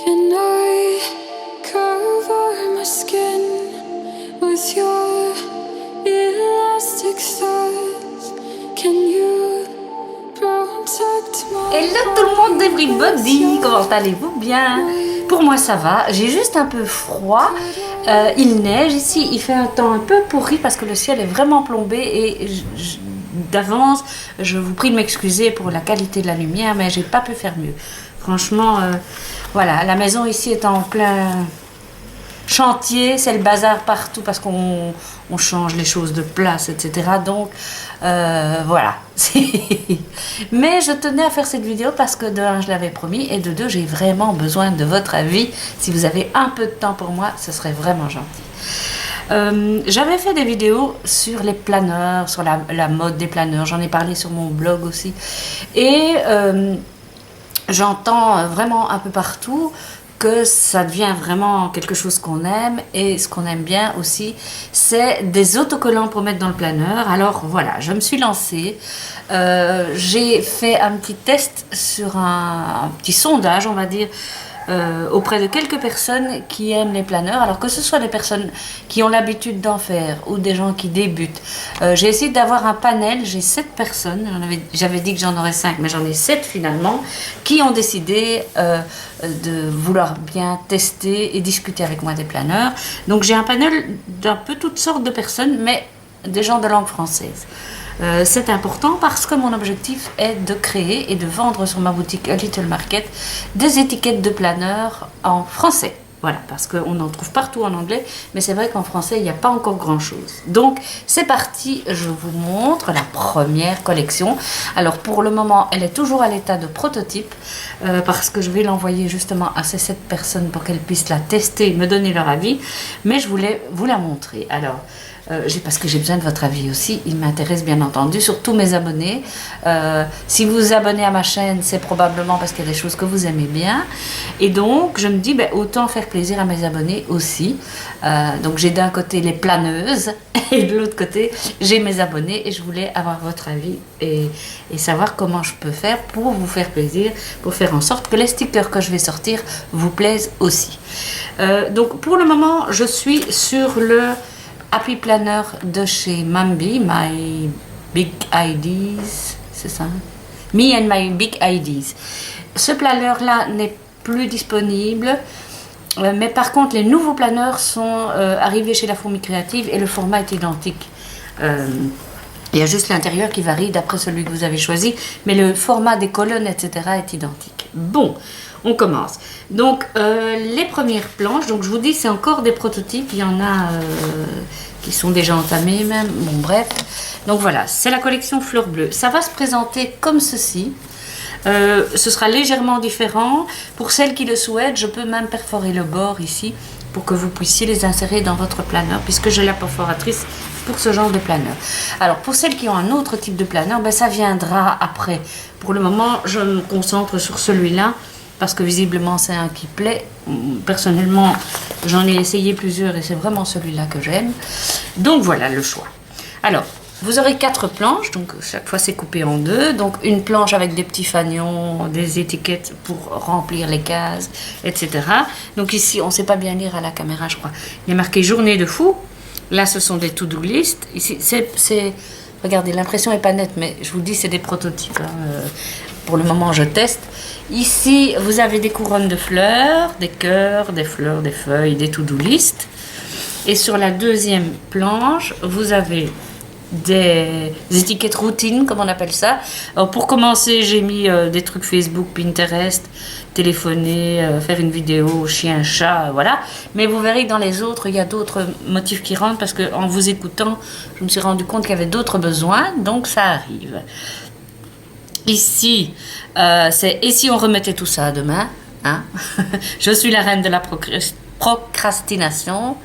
Can I cover my skin with your elastic stars? Can you protect my Hello tout le monde d'Everybody, comment allez-vous bien? Pour moi ça va, j'ai juste un peu froid, il neige ici, il fait un temps un peu pourri parce que le ciel est vraiment plombé et d'avance je vous prie de m'excuser pour la qualité de la lumière, mais j'ai pas pu faire mieux. Franchement, voilà, la maison ici est en plein chantier, c'est le bazar partout parce qu'on change les choses de place, etc. Donc, voilà. Mais je tenais à faire cette vidéo parce que de un, je l'avais promis, et de deux, j'ai vraiment besoin de votre avis. Si vous avez un peu de temps pour moi, ce serait vraiment gentil. J'avais fait des vidéos sur les planeurs, sur la mode des planeurs, j'en ai parlé sur mon blog aussi. Et j'entends vraiment un peu partout que ça devient vraiment quelque chose qu'on aime, et ce qu'on aime bien aussi, c'est des autocollants pour mettre dans le planeur. Alors voilà, je me suis lancée, j'ai fait un petit test sur un petit sondage, on va dire, auprès de quelques personnes qui aiment les planeurs, alors que ce soit des personnes qui ont l'habitude d'en faire ou des gens qui débutent. J'ai essayé d'avoir un panel, j'ai 7 personnes, j'avais dit que j'en aurais 5, mais j'en ai 7 finalement, qui ont décidé de vouloir bien tester et discuter avec moi des planeurs. Donc j'ai un panel d'un peu toutes sortes de personnes, mais des gens de langue française. C'est important parce que mon objectif est de créer et de vendre sur ma boutique A Little Market des étiquettes de planeurs en français. Voilà, parce qu'on en trouve partout en anglais, mais c'est vrai qu'en français, il n'y a pas encore grand-chose. Donc, c'est parti, je vous montre la première collection. Alors, pour le moment, elle est toujours à l'état de prototype, parce que je vais l'envoyer justement à ces 7 personnes pour qu'elles puissent la tester et me donner leur avis. Mais je voulais vous la montrer. Alors, parce que j'ai besoin de votre avis aussi, il m'intéresse bien entendu, surtout mes abonnés. Si vous vous abonnez à ma chaîne, c'est probablement parce qu'il y a des choses que vous aimez bien. Et donc, je me dis, autant faire plaisir à mes abonnés aussi. Donc, j'ai d'un côté les planeuses et de l'autre côté, j'ai mes abonnés. Et je voulais avoir votre avis et savoir comment je peux faire pour vous faire plaisir, pour faire en sorte que les stickers que je vais sortir vous plaisent aussi. Donc, pour le moment, je suis sur le Happy Planner de chez Mambi, My Big Ideas, c'est ça? Me and My Big Ideas. Ce planeur-là n'est plus disponible, mais par contre, les nouveaux planeurs sont arrivés chez la Fourmi Créative et le format est identique. Il y a juste l'intérieur qui varie d'après celui que vous avez choisi, mais le format des colonnes, etc. est identique. Bon, on commence. Donc, les premières planches, donc je vous dis, c'est encore des prototypes, il y en a qui sont déjà entamés même, bon bref. Donc voilà, c'est la collection Fleur Bleue. Ça va se présenter comme ceci. Ce sera légèrement différent. Pour celles qui le souhaitent, je peux même perforer le bord ici pour que vous puissiez les insérer dans votre planeur, puisque j'ai la perforatrice pour ce genre de planeur. Alors pour celles qui ont un autre type de planeur, ça viendra après. Pour le moment, je me concentre sur celui-là parce que visiblement c'est un qui plaît. Personnellement, j'en ai essayé plusieurs et c'est vraiment celui-là que j'aime. Donc voilà le choix. Alors, vous aurez 4 planches, donc chaque fois c'est coupé en 2. Donc une planche avec des petits fanions, des étiquettes pour remplir les cases, etc. Donc ici, on ne sait pas bien lire à la caméra, je crois. Il y a marqué journée de fou. Là, ce sont des to-do list. Ici, regardez, l'impression n'est pas nette, mais je vous dis, c'est des prototypes. Pour le moment, je teste. Ici, vous avez des couronnes de fleurs, des cœurs, des fleurs, des feuilles, des to-do list. Et sur la deuxième planche, vous avez des étiquettes routines, comme on appelle ça. Alors pour commencer, j'ai mis des trucs Facebook, Pinterest, téléphoner, faire une vidéo, chien, chat, voilà. Mais vous verrez que dans les autres, il y a d'autres motifs qui rentrent parce qu'en vous écoutant, je me suis rendu compte qu'il y avait d'autres besoins, donc ça arrive. Ici, c'est « Et si on remettait tout ça à demain ?» hein. Je suis la reine de la procrastination.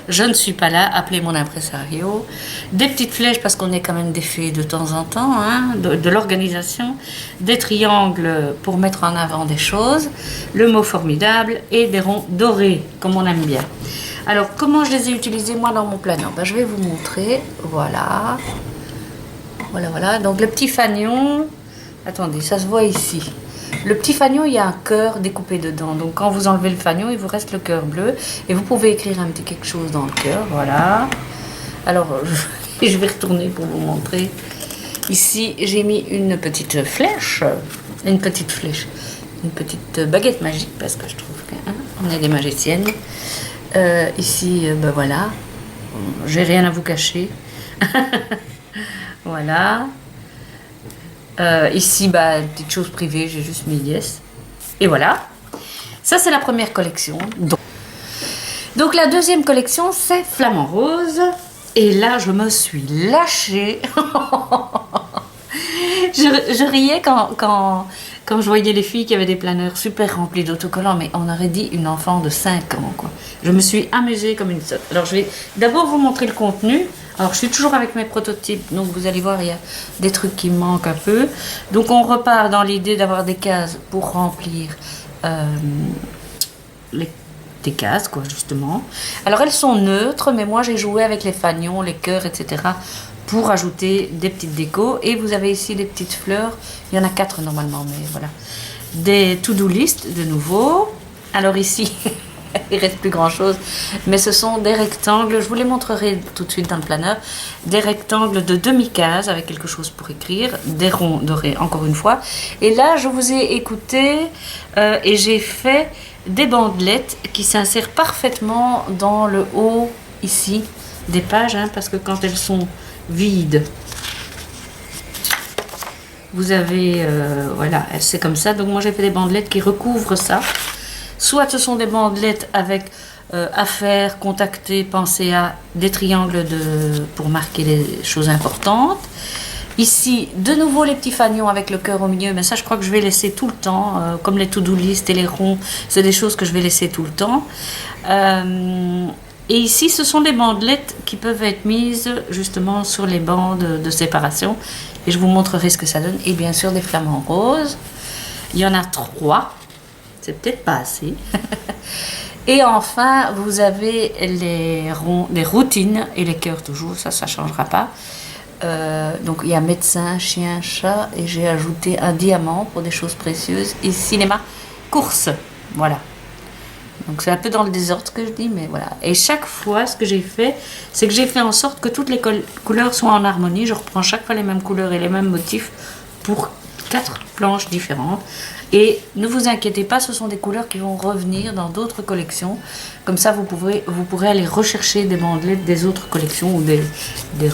Je ne suis pas là, appelez mon impresario. Des petites flèches parce qu'on est quand même des fées de temps en temps, hein, de l'organisation. Des triangles pour mettre en avant des choses. Le mot formidable et des ronds dorés, comme on aime bien. Alors, comment je les ai utilisés moi dans mon planeur? Je vais vous montrer. Voilà. Voilà, voilà. Donc, le petit fanion. Attendez, ça se voit ici. Le petit fanion, il y a un cœur découpé dedans. Donc quand vous enlevez le fanion, il vous reste le cœur bleu. Et vous pouvez écrire un petit quelque chose dans le cœur. Voilà. Alors, je vais retourner pour vous montrer. Ici, j'ai mis une petite flèche. Une petite flèche. Une petite baguette magique parce que je trouve qu'on est des magiciennes. Ici, ben voilà. J'ai rien à vous cacher. Voilà. Ici, bah, petite chose privée, j'ai juste mis yes. Et voilà. Ça, c'est la première collection. Donc la deuxième collection, c'est Flamant Rose. Et là, je me suis lâchée. je riais quand je voyais les filles qui avaient des planeurs super remplis d'autocollants, mais on aurait dit une enfant de 5 ans, quoi. Je me suis amusée comme une sotte. Alors, je vais d'abord vous montrer le contenu. Alors, je suis toujours avec mes prototypes, donc vous allez voir, il y a des trucs qui me manquent un peu. Donc, on repart dans l'idée d'avoir des cases pour remplir des cases, quoi, justement. Alors, elles sont neutres, mais moi, j'ai joué avec les fanions, les cœurs, etc., pour ajouter des petites décos. Et vous avez ici des petites fleurs. Il y en a 4 normalement, mais voilà. Des to-do list, de nouveau. Alors ici, il reste plus grand-chose. Mais ce sont des rectangles. Je vous les montrerai tout de suite dans le planeur. Des rectangles de demi-cases avec quelque chose pour écrire. Des ronds dorés, encore une fois. Et là, je vous ai écouté et j'ai fait des bandelettes qui s'insèrent parfaitement dans le haut, ici, des pages. Hein, parce que quand elles sont vide, vous avez voilà, c'est comme ça. Donc moi j'ai fait des bandelettes qui recouvrent ça. Soit ce sont des bandelettes avec affaires, contacter, penser à, des triangles pour marquer les choses importantes. Ici de nouveau les petits fanions avec le cœur au milieu, mais ça je crois que je vais laisser tout le temps, comme les to-do list et les ronds, c'est des choses que je vais laisser tout le temps. Et ici, ce sont des bandelettes qui peuvent être mises justement sur les bandes de séparation. Et je vous montrerai ce que ça donne. Et bien sûr, des flamants roses. Il y en a 3. C'est peut-être pas assez. Et enfin, vous avez les routines et les cœurs toujours. Ça ne changera pas. Donc, il y a médecin, chien, chat. Et j'ai ajouté un diamant pour des choses précieuses. Et cinéma, course. Voilà. Donc c'est un peu dans le désordre ce que je dis, mais voilà. Et chaque fois, ce que j'ai fait, c'est que j'ai fait en sorte que toutes les couleurs soient en harmonie. Je reprends chaque fois les mêmes couleurs et les mêmes motifs pour 4 planches différentes. Et ne vous inquiétez pas, ce sont des couleurs qui vont revenir dans d'autres collections. Comme ça, vous pourrez aller rechercher des bandelettes des autres collections ou des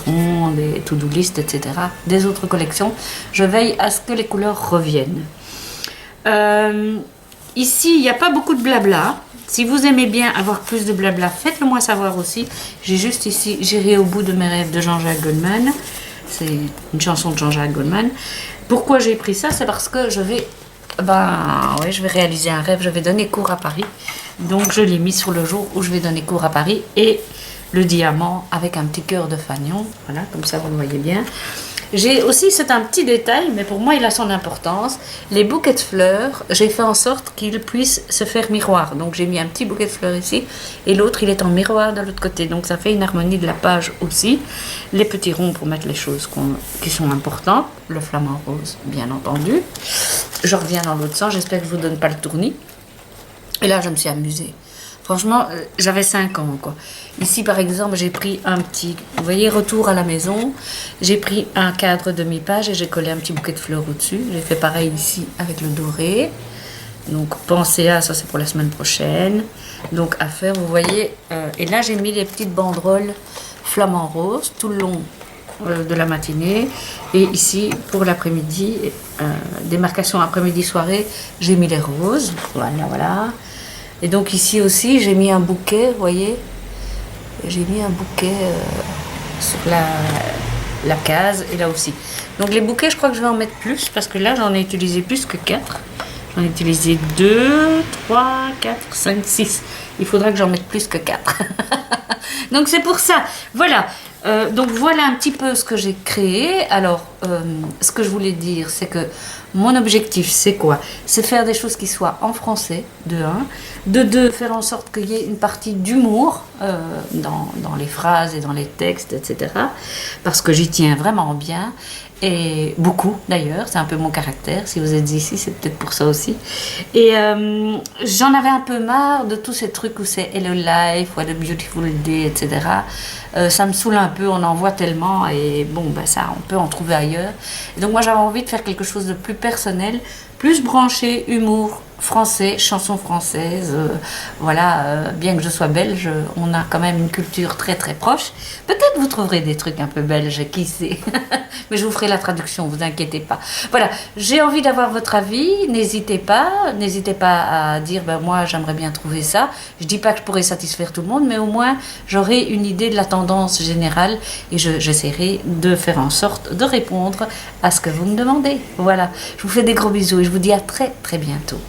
ronds, des to-do list, etc. Des autres collections. Je veille à ce que les couleurs reviennent. Ici, il n'y a pas beaucoup de blabla. Si vous aimez bien avoir plus de blabla, faites-le moi savoir aussi. J'ai juste ici J'irai au bout de mes rêves de Jean-Jacques Goldman. C'est une chanson de Jean-Jacques Goldman. Pourquoi j'ai pris ça? C'est parce que je vais réaliser un rêve. Je vais donner cours à Paris. Donc je l'ai mis sur le jour où je vais donner cours à Paris. Et le diamant avec un petit cœur de fanion. Voilà, comme ça vous le voyez bien. J'ai aussi, c'est un petit détail, mais pour moi il a son importance, les bouquets de fleurs, j'ai fait en sorte qu'ils puissent se faire miroir. Donc j'ai mis un petit bouquet de fleurs ici, et l'autre il est en miroir de l'autre côté. Donc ça fait une harmonie de la page aussi. Les petits ronds pour mettre les choses qui sont importantes. Le flamant rose, bien entendu. Je reviens dans l'autre sens, j'espère que je ne vous donne pas le tournis. Et là je me suis amusée. Franchement, j'avais 5 ans, quoi. Ici, par exemple, j'ai pris un petit... Vous voyez, retour à la maison. J'ai pris un cadre demi-page et j'ai collé un petit bouquet de fleurs au-dessus. J'ai fait pareil ici avec le doré. Donc, pensez à... Ça, c'est pour la semaine prochaine. Donc, à faire, vous voyez. Et là, j'ai mis les petites banderoles flamant rose tout le long de la matinée. Et ici, pour l'après-midi, démarcation après-midi-soirée, j'ai mis les roses. Voilà, voilà. Et donc ici aussi, j'ai mis un bouquet, vous voyez. J'ai mis un bouquet sur la case et là aussi. Donc les bouquets, je crois que je vais en mettre plus parce que là, j'en ai utilisé plus que 4. J'en ai utilisé 2, 3, 4, 5, 6. Il faudra que j'en mette plus que 4. Donc c'est pour ça. Voilà. Donc voilà un petit peu ce que j'ai créé. Alors, ce que je voulais dire, c'est que mon objectif, c'est quoi? C'est faire des choses qui soient en français, de 1. De 2, faire en sorte qu'il y ait une partie d'humour dans les phrases et dans les textes, etc. Parce que j'y tiens vraiment bien. Et beaucoup d'ailleurs, c'est un peu mon caractère. Si vous êtes ici, c'est peut-être pour ça aussi. Et j'en avais un peu marre de tous ces trucs où c'est Hello Life, What a Beautiful Day, etc. Ça me saoule un peu, on en voit tellement et bon, ben ça, on peut en trouver ailleurs. Et donc moi j'avais envie de faire quelque chose de plus personnel, plus branché, humour français, chansons françaises, voilà, bien que je sois belge, on a quand même une culture très très proche. Peut-être vous trouverez des trucs un peu belges, qui sait. Mais je vous ferai la traduction, vous inquiétez pas. Voilà, j'ai envie d'avoir votre avis, n'hésitez pas à dire, ben moi j'aimerais bien trouver ça. Je dis pas que je pourrais satisfaire tout le monde, mais au moins j'aurai une idée de la tendance générale et j'essaierai de faire en sorte de répondre à ce que vous me demandez. Voilà, je vous fais des gros bisous et je vous dis à très très bientôt.